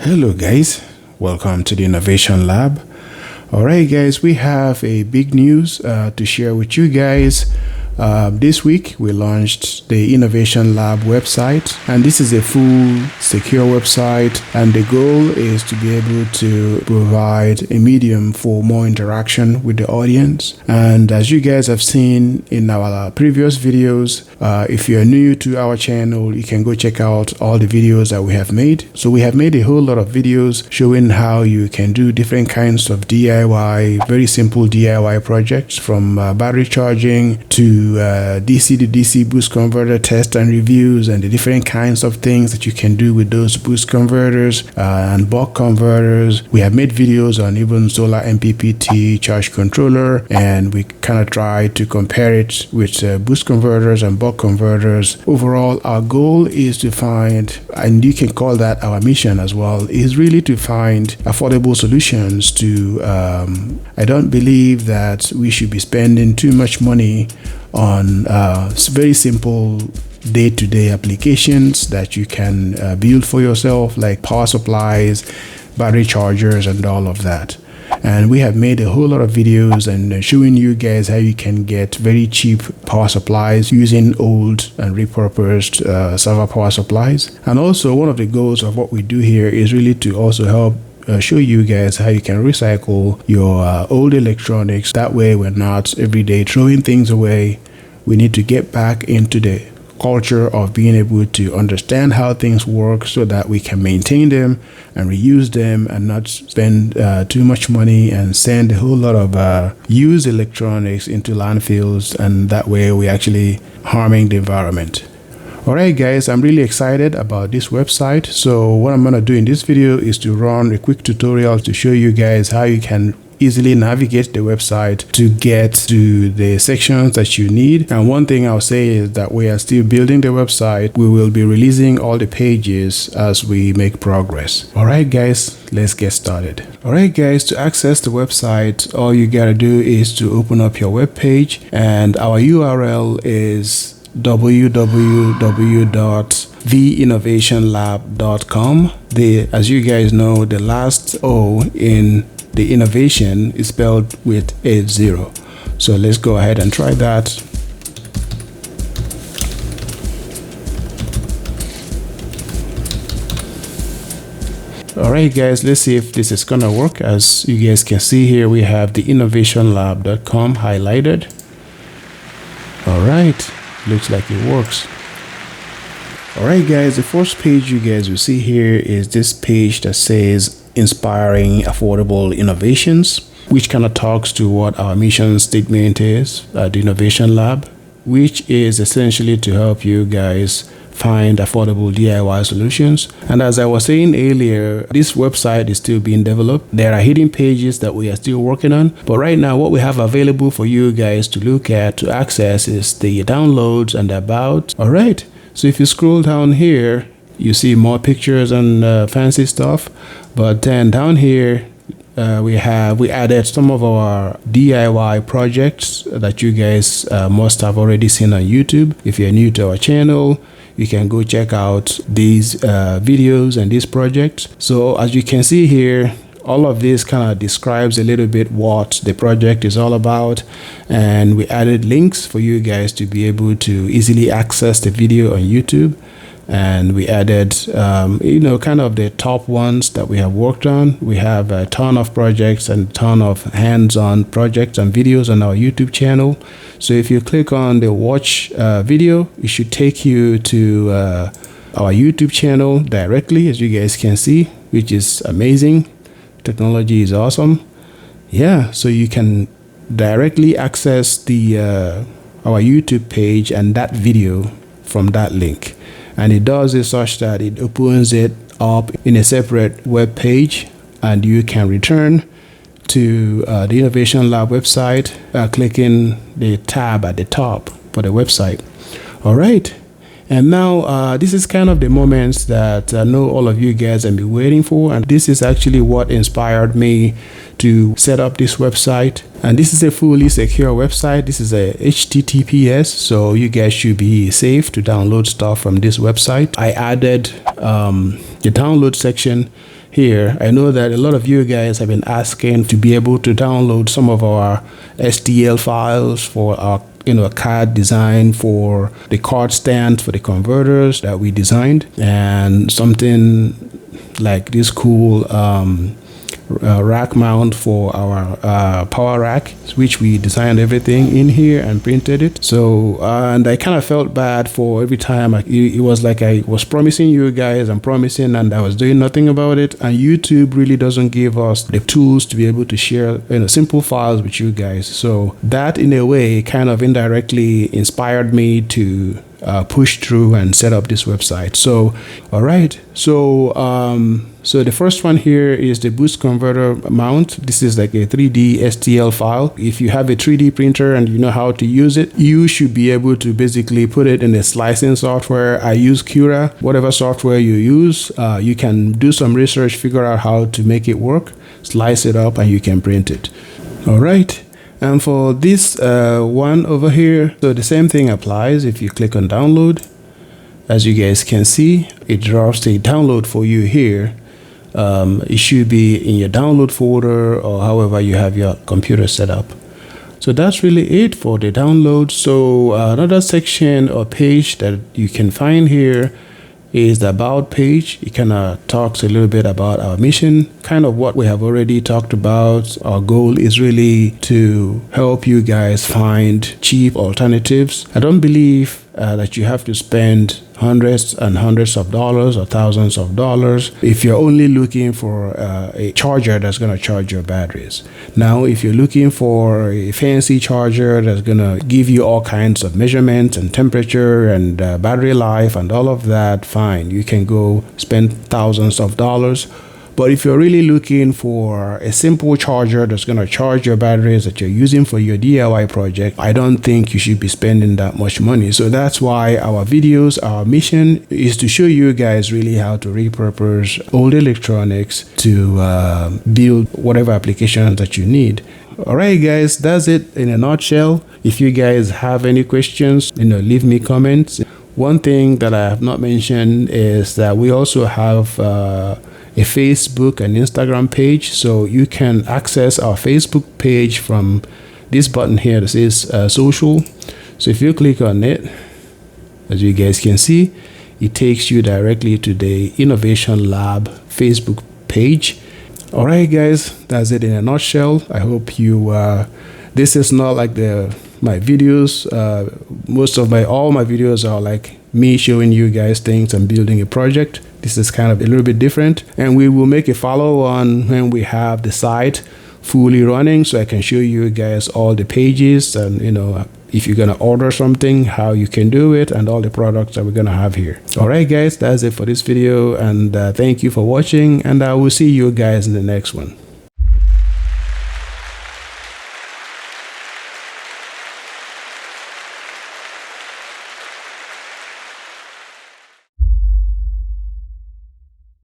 Hello guys, welcome to the Innovation Lab. Alright guys, we have a big news to share with you guys. This week we launched the Innovation Lab website, and this is a full secure website, and the goal is to be able to provide a medium for more interaction with the audience. And as you guys have seen in our previous videos, if you're new to our channel, you can go check out all the videos that we have made. So we have made a whole lot of videos showing how you can do different kinds of DIY, very simple DIY projects, from battery charging to DC to DC boost converter test and reviews, and the different kinds of things that you can do with those boost converters and buck converters. We have made videos on even solar MPPT charge controller, and we kind of try to compare it with boost converters and buck converters. Overall, our goal is to find, and you can call that our mission as well, is really to find affordable solutions to I don't believe that we should be spending too much money on very simple day-to-day applications that you can build for yourself, like power supplies, battery chargers, and all of that. And we have made a whole lot of videos and showing you guys how you can get very cheap power supplies using old and repurposed server power supplies. And also, one of the goals of what we do here is really to also help show you guys how you can recycle your old electronics. That way we're not every day throwing things away. We need to get back into the culture of being able to understand how things work so that we can maintain them and reuse them and not spend too much money and send a whole lot of used electronics into landfills, and that way we're actually harming the environment. Alright guys, I'm really excited about this website. So what I'm going to do in this video is to run a quick tutorial to show you guys how you can easily navigate the website to get to the sections that you need. And one thing I'll say is that we are still building the website. We will be releasing all the pages as we make progress. Alright guys, let's get started. Alright guys, to access the website, all you gotta do is to open up your web page, and our URL is www.theinnovationlab.com. As you guys know, the last O in the innovation is spelled with 80. So let's go ahead and try that. Alright guys, let's see if this is gonna work. As you guys can see here, we have the innovationlab.com highlighted. Alright, looks like it works. Alright guys, the first page you guys will see here is this page that says Inspiring Affordable Innovations, which kind of talks to what our mission statement is at the Innovation Lab, which is essentially to help you guys find affordable DIY solutions. And as I was saying earlier, this website is still being developed. There are hidden pages that we are still working on, but right now what we have available for you guys to look at, to access, is the downloads and about. Alright, so if you scroll down here, you see more pictures and fancy stuff, but then down here we added some of our DIY projects that you guys must have already seen on YouTube. If you're new to our channel, you can go check out these videos and these projects. So as you can see here, all of this kind of describes a little bit what the project is all about, and we added links for you guys to be able to easily access the video on YouTube. And we added kind of the top ones that we have worked on. We have a ton of projects and a ton of hands-on projects and videos on our YouTube channel. So if you click on the watch video, it should take you to our YouTube channel directly, as you guys can see, which is amazing. Technology is awesome. Yeah, so you can directly access the our YouTube page and that video from that link. And it does it such that it opens it up in a separate web page, and you can return to the Innovation Lab website clicking the tab at the top for the website. All right, and now this is kind of the moments that I know all of you guys have been waiting for, and this is actually what inspired me to set up this website. And this is a fully secure website. This is a HTTPS, so you guys should be safe to download stuff from this website. I added the download section here. I know that a lot of you guys have been asking to be able to download some of our STL files for our CAD design, for the card stand, for the converters that we designed, and something like this cool rack mount for our power rack, which we designed everything in here and printed it. So and I kind of felt bad for every time it was like I was promising you guys and promising, and I was doing nothing about it. And YouTube really doesn't give us the tools to be able to share simple files with you guys. So that in a way kind of indirectly inspired me to push through and set up this website. So all right, so the first one here is the boost converter mount. This is like a 3D STL file. If you have a 3D printer and you know how to use it, you should be able to basically put it in a slicing software. I use Cura. Whatever software you use, you can do some research, figure out how to make it work, slice it up, and you can print it. All right. And for this one over here, so the same thing applies. If you click on download, as you guys can see, it drops a download for you here. It should be in your download folder or however you have your computer set up. So that's really it for the download. So another section or page that you can find here is the about page. It kind of talks a little bit about our mission, kind of what we have already talked about. Our goal is really to help you guys find cheap alternatives. I don't believe that you have to spend hundreds and hundreds of dollars or thousands of dollars if you're only looking for a charger that's going to charge your batteries. Now, if you're looking for a fancy charger that's going to give you all kinds of measurements and temperature and battery life and all of that, fine, you can go spend thousands of dollars. But if you're really looking for a simple charger that's going to charge your batteries that you're using for your DIY project, I don't think you should be spending that much money. So that's why our videos, our mission is to show you guys really how to repurpose old electronics to build whatever applications that you need. All right, guys, that's it in a nutshell. If you guys have any questions, leave me comments. One thing that I have not mentioned is that we also have a Facebook and Instagram page, so you can access our Facebook page from this button here that says social. So if you click on it, as you guys can see, it takes you directly to the Innovation Lab Facebook page. All right, guys, that's it in a nutshell. I hope you this is not like my videos. All my videos are like me showing you guys things and building a project. This is kind of a little bit different, and we will make a follow on when we have the site fully running, so I can show you guys all the pages and if you're gonna order something, how you can do it, and all the products that we're gonna have here. All right, guys, that's it for this video, and thank you for watching, and I will see you guys in the next one.